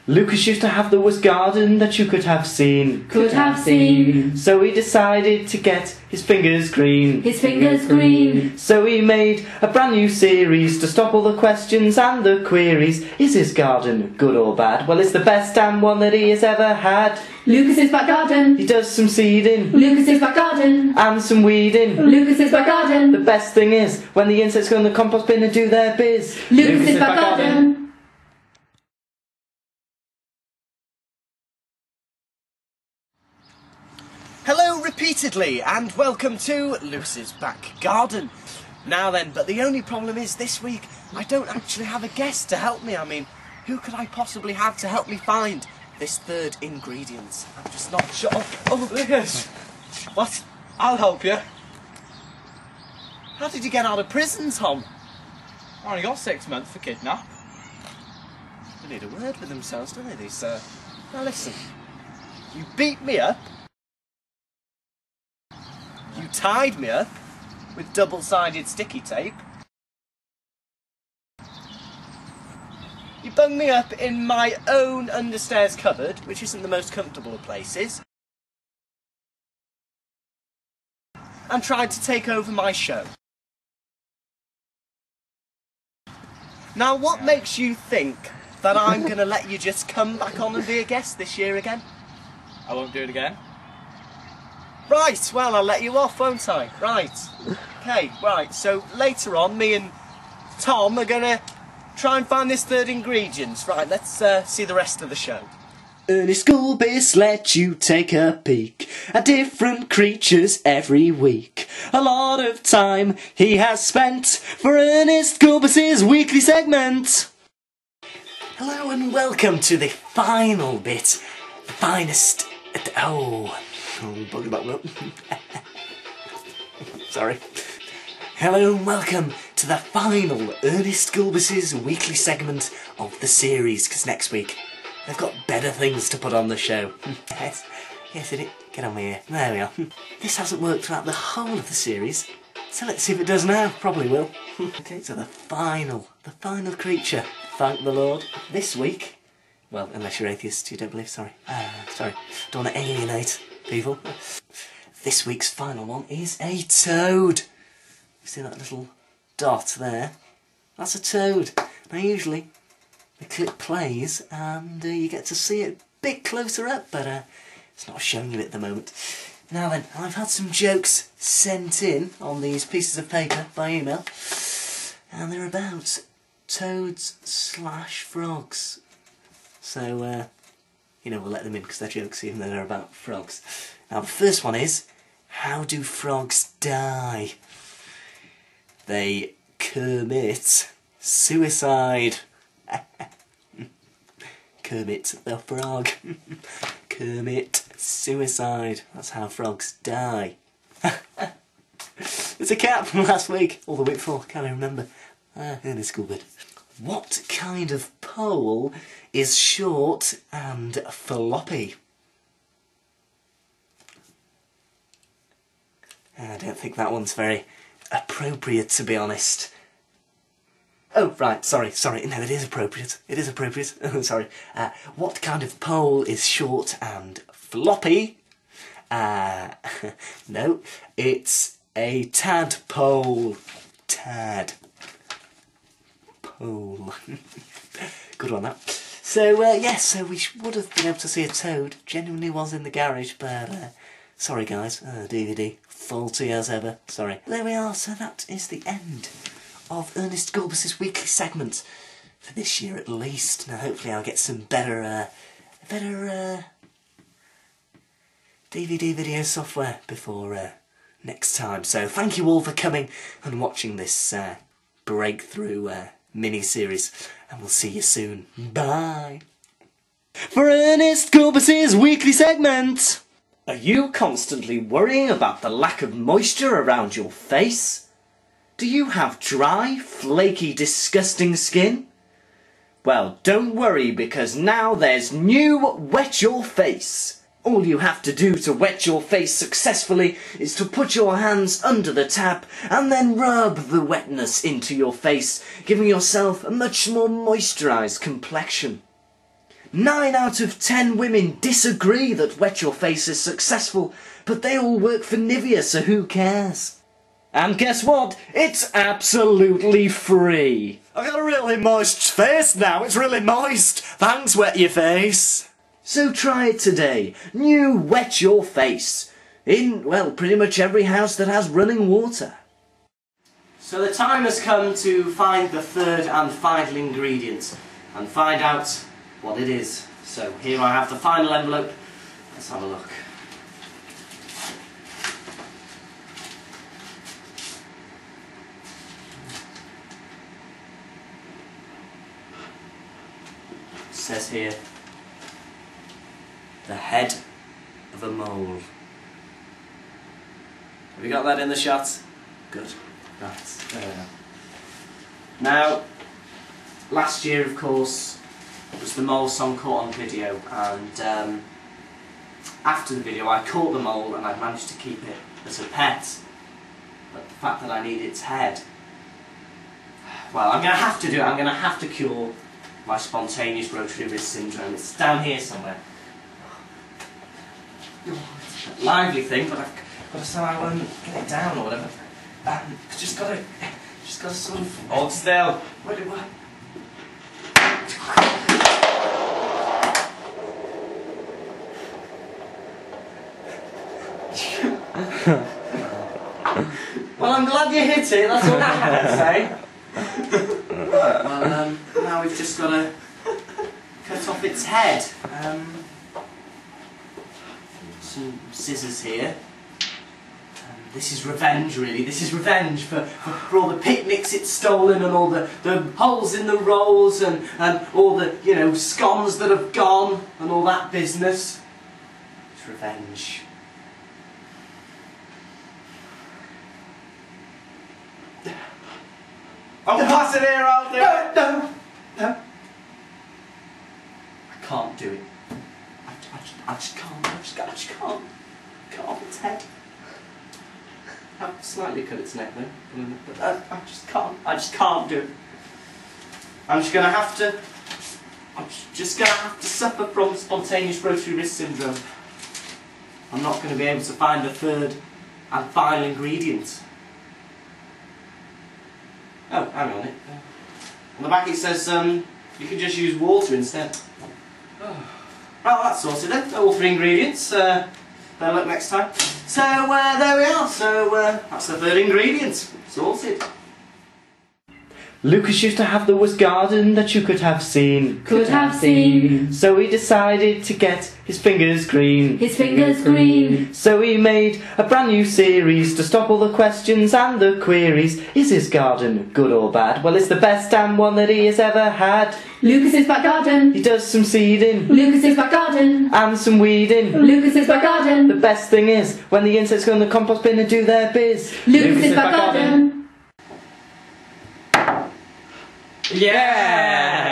Lukas used to have the worst garden that you could have seen. Could have seen. So he decided to get his fingers green. His fingers green. So he made a brand new series to stop all the questions and the queries. Is his garden good or bad? Well, it's the best damn one that he has ever had. Lucas's back garden. He does some seeding. Lucas's back garden. And some weeding. Lucas's back garden. The best thing is when the insects go in the compost bin and do their biz. Lucas's back garden. Hello repeatedly and welcome to Lucy's back garden. Now then, but the only problem is this week I don't actually have a guest to help me. I mean, who could I possibly have to help me find this third ingredient? I'm just not sure. Oh, Lucas! What? I'll help you. How did you get out of prison, Tom? I only got 6 months for kidnap. They need a word with themselves, don't they, these, Now listen, you beat me up. You tied me up with double-sided sticky tape. You bunged me up in my own understairs cupboard, which isn't the most comfortable of places, and tried to take over my show. Now, what makes you think that I'm going to let you just come back on and be a guest this year again? I won't do it again. Right, well, I'll let you off, won't I? Right. Okay, right, so later on, me and Tom are going to try and find this third ingredient. Right, let's see the rest of the show. Ernest Gulbis let you take a peek at different creatures every week. A lot of time he has spent for Ernest Gulbis' weekly segment. Hello and welcome to the final bit, the finest... Sorry. Hello and welcome to the final Ernest Gulbis' weekly segment of the series, because next week they've got better things to put on the show. Yes, it is. Get on my ear. There we are. This hasn't worked throughout the whole of the series, so let's see if it does now. Probably will. Okay, so the final creature. Thank the Lord. This week, well, unless you're atheist, you don't believe, sorry. Sorry, don't want to alienate people. This week's final one is a toad. You see that little dot there? That's a toad. Now usually the clip plays and you get to see it a bit closer up, but it's not showing you at the moment. Now then, I've had some jokes sent in on these pieces of paper by email, and they're about toads/frogs. So, you know, we'll let them in because they're jokes even though they're about frogs. Now the first one is, how do frogs die? They commit suicide. Kermit the frog. Commit suicide. That's how frogs die. It's a cat from last week, or the week before, can't even remember. Ernest Gulbis. What kind of pole is short and floppy? I don't think that one's very appropriate, to be honest. Oh, right, sorry, no, it is appropriate, sorry. What kind of pole is short and floppy? No, it's a tadpole. Tadpole. Good one, that. So, yes, so we would have been able to see a toad. Genuinely was in the garage, but, sorry guys, DVD, faulty as ever, sorry. There we are, so that is the end of Ernest Gulbis' weekly segment, for this year at least. Now hopefully I'll get some better DVD video software before next time. So thank you all for coming and watching this breakthrough mini-series, and we'll see you soon. Bye! For Ernest Gulbis' weekly segment! Are you constantly worrying about the lack of moisture around your face? Do you have dry, flaky, disgusting skin? Well, don't worry, because now there's new Wet Your Face. All you have to do to wet your face successfully is to put your hands under the tap and then rub the wetness into your face, giving yourself a much more moisturised complexion. 9 out of 10 women disagree that Wet Your Face is successful, but they all work for Nivea, so who cares? And guess what? It's absolutely free. I've got a really moist face now, it's really moist. Thanks, Wet Your Face. So try it today. New Wet Your Face. In, well, pretty much every house that has running water. So the time has come to find the third and final ingredient and find out what it is. So here I have the final envelope. Let's have a look. It says here, the head of a mole. Have you got that in the shot? Good. Right, there we go. Now, last year, of course, was the mole song caught on video, and after the video I caught the mole and I managed to keep it as a pet. But the fact that I need its head, well, I'm going to have to do it. I'm going to have to cure my spontaneous rotary wrist syndrome. It's down here somewhere. It's a lively thing, but I've got to somehow get it down or whatever. Just got to sort of Hold still. Where do I? Well, I'm glad you hit it. That's all I have to say. Well, now we've just got to cut off its head. Some scissors here. This is revenge, really. This is revenge for all the picnics it's stolen and all the holes in the rolls and all the, you know, scones that have gone and all that business. It's revenge. I'll pass it here, I'll do it. No. I can't do it. I just can't. I just can't. Cut off its head. I've slightly cut its neck though, but I just can't. I just can't do it. I'm just gonna have to suffer from spontaneous rotary wrist syndrome. I'm not going to be able to find the third and final ingredient. Oh, hang on. On the back it says you can just use water instead. Oh. Well, that's sorted then. All 3 ingredients. Better luck next time. So there we are. So that's the third ingredient. Sorted. Lukas used to have the worst garden that you could have seen. Could have seen. So he decided to get his fingers green. His fingers green. So he made a brand new series to stop all the questions and the queries. Is his garden good or bad? Well, it's the best damn one that he has ever had. Lucas's back garden. He does some seeding. Lucas's back garden. And some weeding. Lucas's back garden. The best thing is when the insects go in the compost bin and do their biz. Lucas's back garden. Yeah!